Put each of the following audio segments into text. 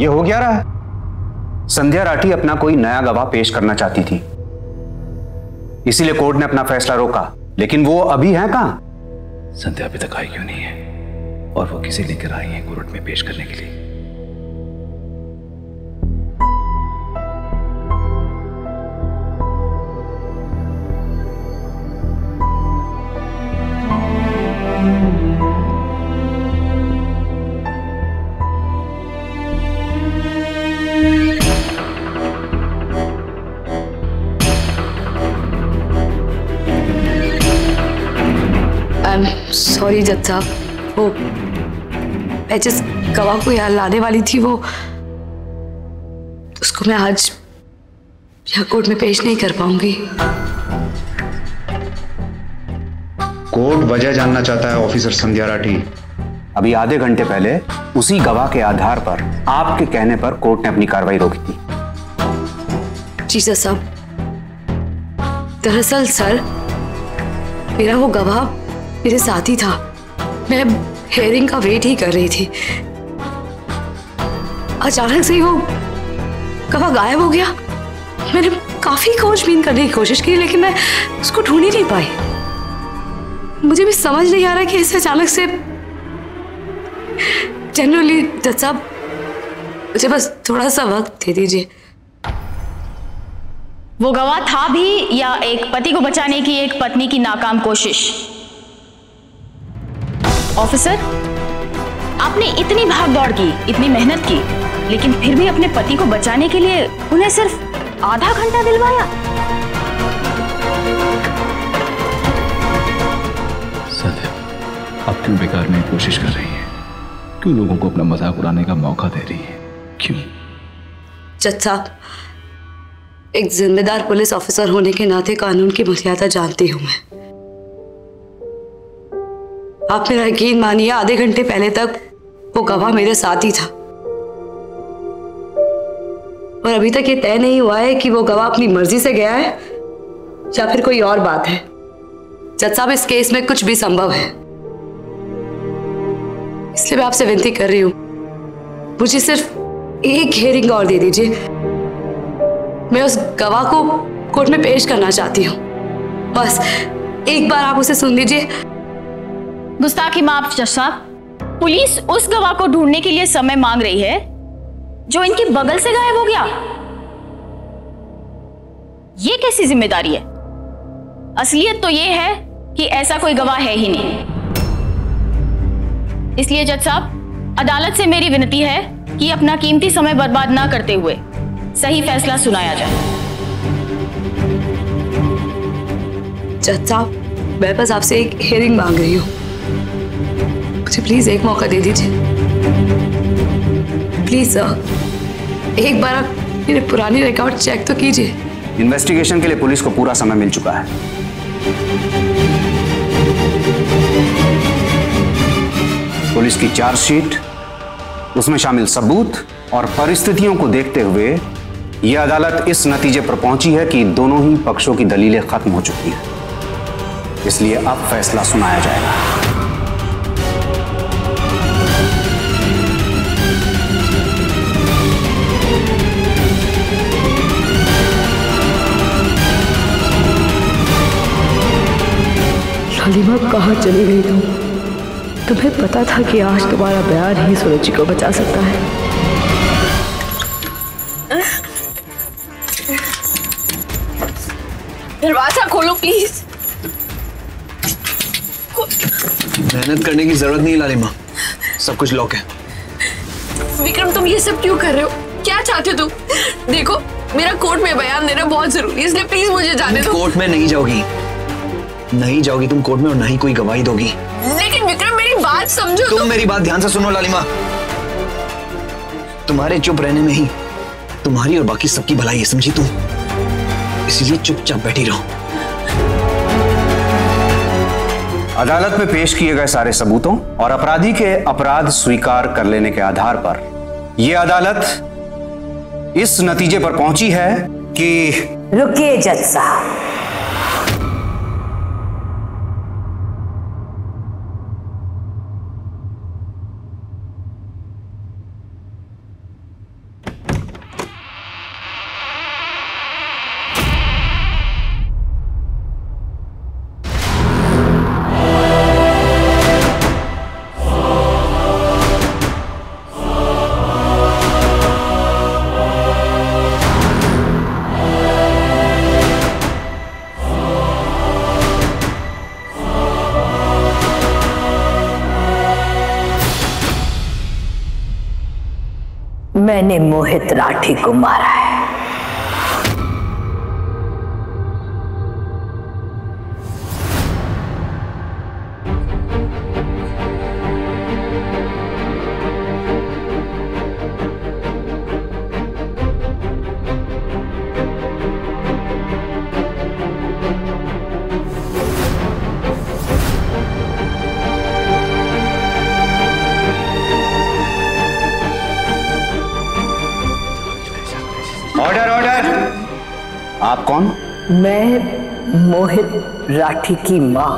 ये हो क्या रहा है? संध्या राठी अपना कोई नया गवाह पेश करना चाहती थी, इसीलिए कोर्ट ने अपना फैसला रोका। लेकिन वो अभी है कहां? संध्या अभी तक आई क्यों नहीं है? और वो किसे लेकर आई है कोर्ट में पेश करने के लिए? सॉरी जज साहब, वो मैं जिस गवाह को यहाँ लाने वाली थी वो उसको मैं आज यहाँ कोर्ट में पेश नहीं कर पाऊंगी। कोर्ट वजह जानना चाहता है ऑफिसर संध्या राठी। अभी आधे घंटे पहले उसी गवाह के आधार पर आपके कहने पर कोर्ट ने अपनी कार्रवाई रोकी थी। जी जज साहब, दरअसल सर मेरा वो गवाह मेरे साथ ही था। मैं हेयरिंग का वेट ही कर रही थी। अचानक से ही वो गवाह गायब हो गया। मैंने काफी खोजबीन करने की कोशिश की लेकिन मैं उसको ढूंढ ही नहीं पाई। मुझे भी समझ नहीं आ रहा कि ऐसे अचानक से। जनरली जज साहब मुझे बस थोड़ा सा वक्त दे दीजिए। वो गवाह था भी या एक पति को बचाने की एक पत्नी की नाकाम कोशिश? ऑफिसर, आपने इतनी भाग दौड़ की, इतनी मेहनत की, लेकिन फिर भी अपने पति को बचाने के लिए उन्हें सिर्फ आधा घंटा दिलवाया। संध्या, आप क्यों बेकार में कोशिश कर रही हैं? क्यों लोगों को अपना मजाक उड़ाने का मौका दे रही हैं? क्यों? जज साहब, एक जिम्मेदार पुलिस ऑफिसर होने के नाते कानून की मर्यादा जानती हूं मैं। आप मेरा यकीन मानिए, आधे घंटे पहले तक वो गवाह मेरे साथ ही था और अभी तक ये तय नहीं हुआ है कि वो गवाह अपनी मर्जी से गया है या फिर कोई और बात है। जज साहब, इस केस में कुछ भी संभव है, इसलिए मैं आपसे विनती कर रही हूं, मुझे सिर्फ एक हियरिंग और दे दीजिए। मैं उस गवाह को कोर्ट में पेश करना चाहती हूँ। बस एक बार आप उसे सुन लीजिए। गुस्ताखी माफ जज साहब, पुलिस उस गवाह को ढूंढने के लिए समय मांग रही है जो इनकी बगल से गायब हो गया। ये कैसी जिम्मेदारी है? असलियत तो ये है कि ऐसा कोई गवाह है ही नहीं। इसलिए जज साहब, अदालत से मेरी विनती है कि अपना कीमती समय बर्बाद ना करते हुए सही फैसला सुनाया जाए। जज साहब, मैं बस आपसे एक हियरिंग मांग रही हूँ, मुझे प्लीज एक मौका दे दीजिए। प्लीज सर, एक बार आप मेरे पुराने रिकॉर्ड चेक तो कीजिए। इन्वेस्टिगेशन के लिए पुलिस को पूरा समय मिल चुका है। पुलिस की चार्जशीट, उसमें शामिल सबूत और परिस्थितियों को देखते हुए यह अदालत इस नतीजे पर पहुंची है कि दोनों ही पक्षों की दलीलें खत्म हो चुकी हैं। इसलिए अब फैसला सुनाया जाएगा। लालिमा, कहाँ चली गई तुम? तुम्हें पता था कि आज तुम्हारा बयान ही सूरज जी को बचा सकता है। दरवाजा खोलो प्लीज। मेहनत करने की जरूरत नहीं लालिमा, सब कुछ लॉक है। विक्रम, तुम ये सब क्यों कर रहे हो? क्या चाहते हो तुम? देखो, मेरा कोर्ट में बयान देना बहुत जरूरी है, इसलिए प्लीज मुझे जाने दो। कोर्ट में नहीं जाओगी, नहीं जाओगी तुम कोर्ट में, और ना ही कोई गवाही दोगी। लेकिन विक्रम, मेरी बात समझो। तुम मेरी बात ध्यान से सुनो लालिमा, तुम्हारे चुप रहने में ही तुम्हारी और बाकी सबकी भलाई है, समझी तुम? इसीलिए चुपचाप बैठी रहो। अदालत में पेश किए गए सारे सबूतों और अपराधी के अपराध स्वीकार कर लेने के आधार पर यह अदालत इस नतीजे पर पहुंची है कि रुकिए जज साहब, मैंने मोहित राठी को मारा है। Order order. आप कौन? मैं मोहित राठी की मां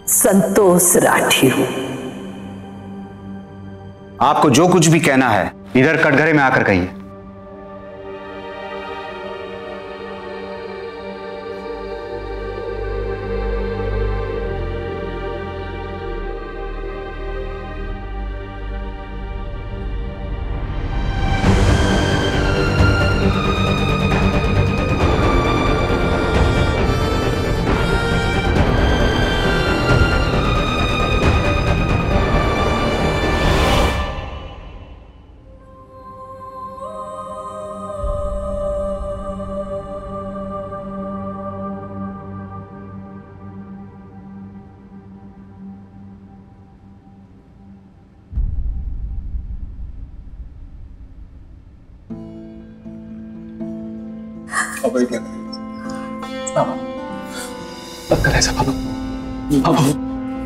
संतोष राठी हूं। आपको जो कुछ भी कहना है इधर कटघरे में आकर कहिए। मत कर ऐसा बाबा। बाबा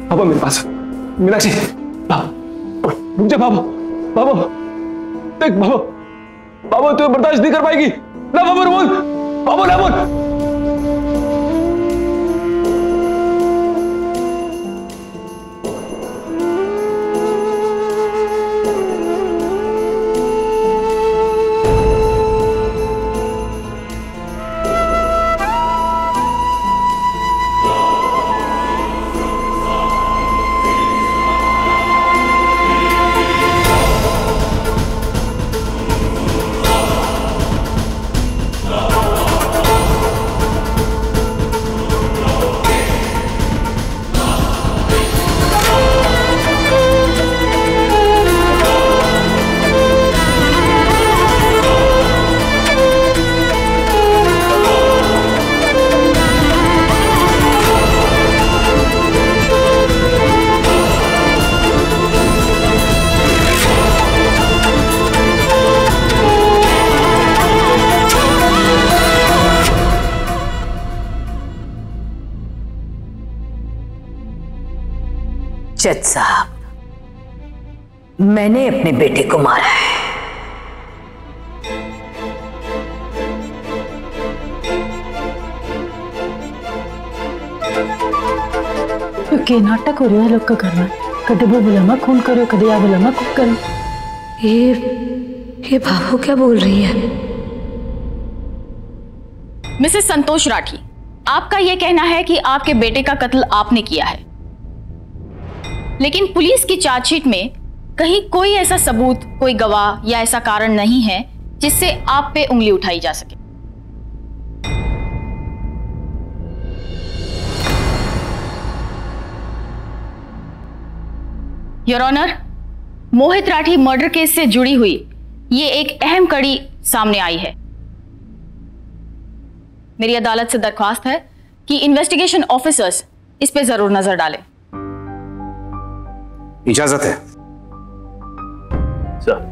बाबा मेरे पास मीनाक्षी। बाबा रुक जा बाबा। बाबा देख बाबा। बाबा तू बर्दाश्त नहीं कर पाएगी ना। बाबा बोल। बाबा ना बोल। जज साहब, मैंने अपने बेटे को मारा है। के नाटक हो रहा है लोग का घर में। कदे वो बुलामा खून करो, कदे या बुलामा कुक करो। ये बाबू क्या बोल रही है? मिसेस संतोष राठी, आपका यह कहना है कि आपके बेटे का कत्ल आपने किया है, लेकिन पुलिस की चार्जशीट में कहीं कोई ऐसा सबूत, कोई गवाह या ऐसा कारण नहीं है जिससे आप पे उंगली उठाई जा सके। Your honour, Mohit Rathi murder case से जुड़ी हुई ये एक अहम कड़ी सामने आई है। मेरी अदालत से दरख्वास्त है कि इन्वेस्टिगेशन ऑफिसर्स इस पे जरूर नजर डालें। इजाजत है सर।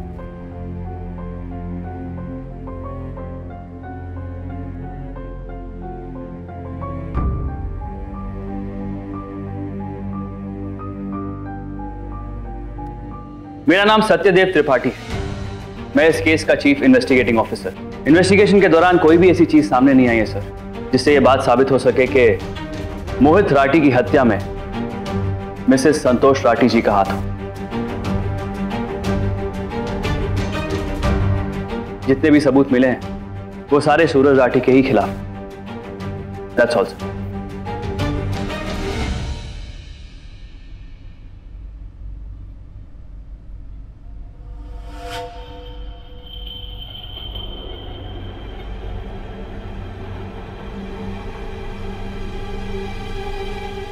मेरा नाम सत्यदेव त्रिपाठी है। मैं इस केस का चीफ इन्वेस्टिगेटिंग ऑफिसर। इन्वेस्टिगेशन के दौरान कोई भी ऐसी चीज सामने नहीं आई है सर, जिससे यह बात साबित हो सके कि मोहित राठी की हत्या में मिसेस संतोष राठी जी का हाथ हो। जितने भी सबूत मिले हैं वो सारे सूरज राठी के ही खिलाफ। That's all sir.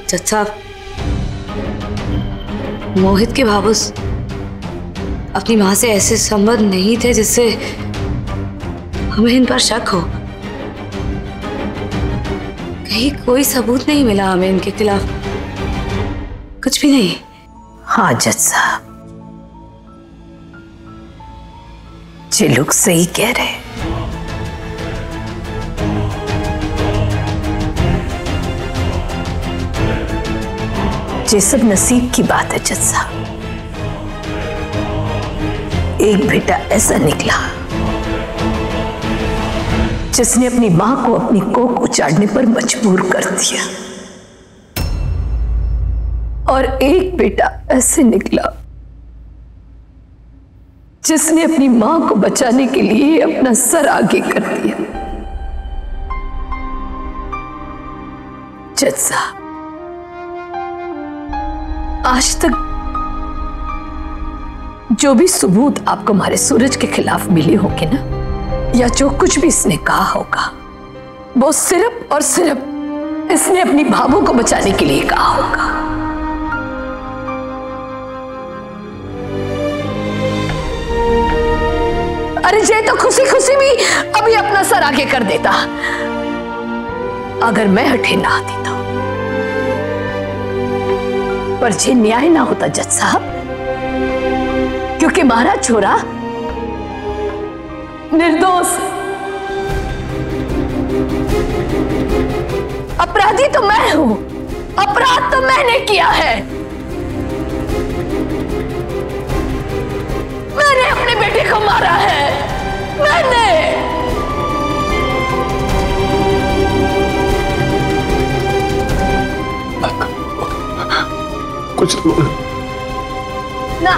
जज साहब, मोहित के भावुस अपनी माँ से ऐसे संबंध नहीं थे जिससे हमें इन पर शक हो। कहीं कोई सबूत नहीं मिला हमें इनके खिलाफ, कुछ भी नहीं। हाँ जज साहब, ये लोग सही कह रहे हैं। ये सब नसीब की बात है जज साहब। एक बेटा ऐसा निकला जिसने अपनी मां को अपनी कोख उचाड़ने पर मजबूर कर दिया, और एक बेटा ऐसे निकला जिसने अपनी मां को बचाने के लिए अपना सर आगे कर दिया। जज साहब, आज तक जो भी सबूत आपको हमारे सूरज के खिलाफ मिले होंगे ना, या जो कुछ भी इसने कहा होगा, वो सिर्फ और सिर्फ इसने अपनी भाभू को बचाने के लिए कहा होगा। अरे जय तो खुशी खुशी भी अभी अपना सर आगे कर देता अगर मैं हठे ना आती तो। पर ये न्याय ना होता जज साहब, क्योंकि मारा छोरा निर्दोष, अपराधी तो मैं हूं, अपराध तो मैंने किया है। मैंने अपने बेटे को मारा है, मैंने। कुछ ना,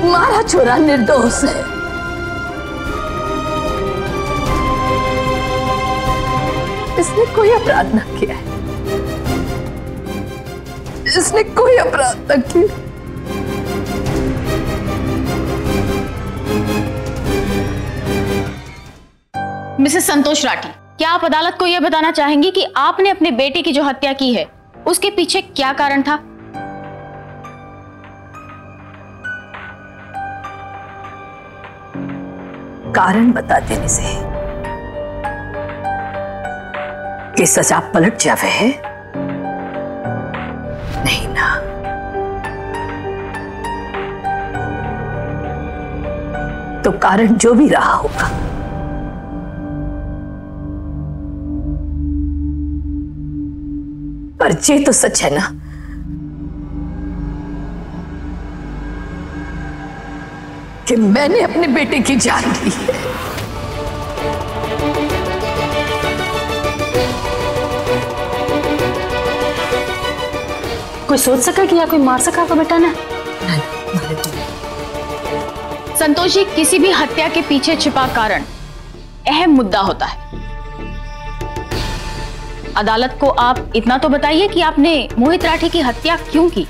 मारा छोरा निर्दोष है। इसने कोई अपराध ना किया है, इसने कोई अपराध न किया। मिसेस संतोष राठी, क्या आप अदालत को यह बताना चाहेंगी कि आपने अपने बेटे की जो हत्या की है उसके पीछे क्या कारण था? कारण बता देने से कि सजा पलट जावे है नहीं ना। तो कारण जो भी रहा होगा, पर ये तो सच है ना कि मैंने अपने बेटे की जान ली है। कोई सोच सका कि या कोई मार सका का बेटा ना? संतोष जी, किसी भी हत्या के पीछे छिपा कारण अहम मुद्दा होता है। अदालत को आप इतना तो बताइए कि आपने मोहित राठी की हत्या क्यों की?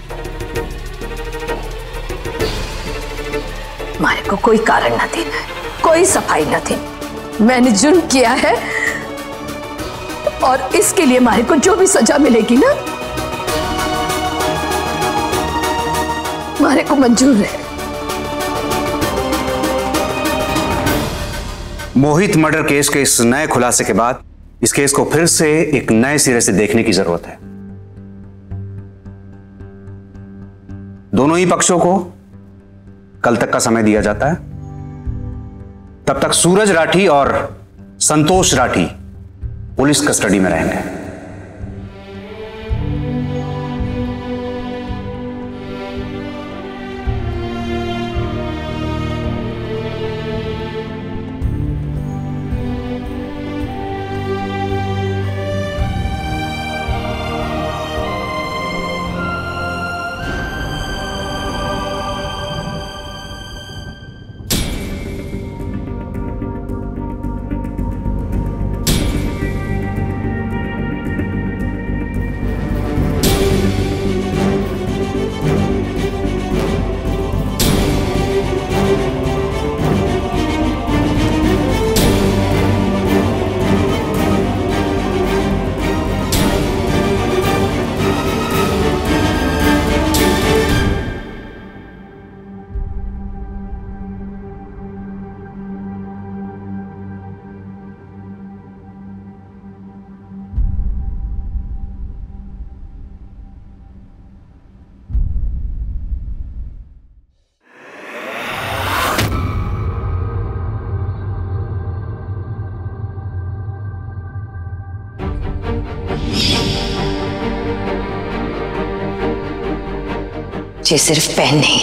हमारे को कोई कारण ना देना है, कोई सफाई ना देनी। मैंने जुर्म किया है और इसके लिए हमारे को जो भी सजा मिलेगी ना, हमारे को मंजूर है। मोहित मर्डर केस के इस नए खुलासे के बाद इस केस को फिर से एक नए सिरे से देखने की जरूरत है। दोनों ही पक्षों को कल तक का समय दिया जाता है। तब तक सूरज राठी और संतोष राठी पुलिस कस्टडी में रहेंगे। ये सिर्फ पहन नहीं,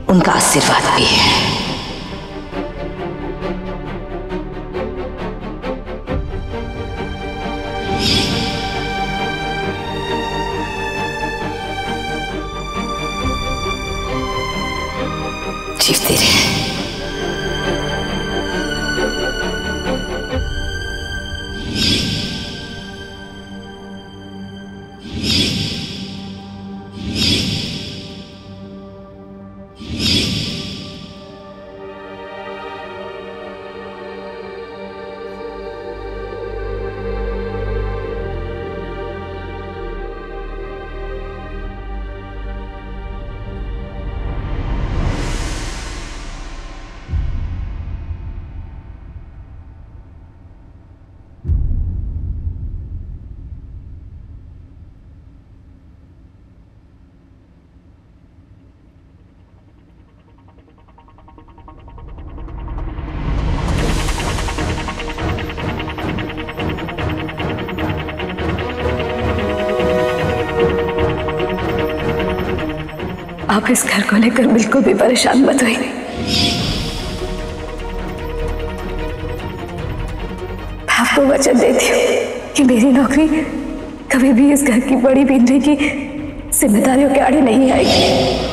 उनका आशीर्वाद भी है। जीवती रहे। आप इस घर को लेकर बिल्कुल भी परेशान मत होइए। मैं आपको वचन देती हूँ कि मेरी नौकरी कभी भी इस घर की बड़ी बीनने की जिम्मेदारियों के आड़े नहीं आएगी।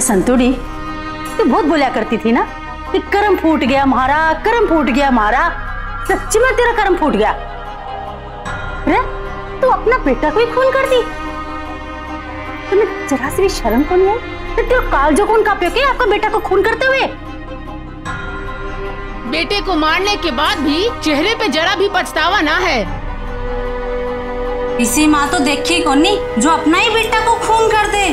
संतुड़ी तो बहुत बोला करती थी ना कि कर्म फूट गया हमारा, कर्म फूट गया हमारा। सच्ची में तेरा कर्म फूट गया। अरे तू अपना बेटा को ही खून कर दी। तुम्हें जरा सी भी शर्म को नहीं आई? तेरा कालजो खून कांपे के आपका बेटा को खून करते हुए। बेटे को मारने के बाद भी चेहरे पे जरा भी पछतावा ना है। इसी माँ तो देखी कोनी जो अपना ही बेटा को खून कर दे।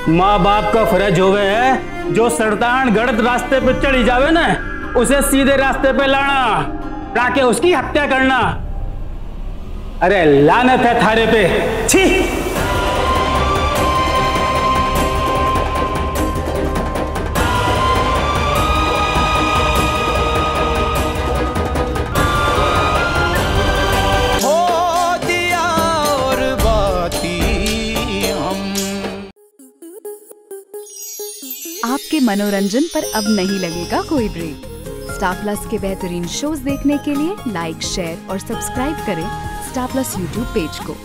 माँ बाप का फर्ज होवे है जो सरतान गलत रास्ते पे चढ़ी जावे ना उसे सीधे रास्ते पे लाना, ताकि उसकी हत्या करना। अरे लानत है थारे पे, छी। आपके मनोरंजन पर अब नहीं लगेगा कोई ब्रेक। स्टार प्लस के बेहतरीन शोज देखने के लिए लाइक, शेयर और सब्सक्राइब करें स्टार प्लस यूट्यूब पेज को।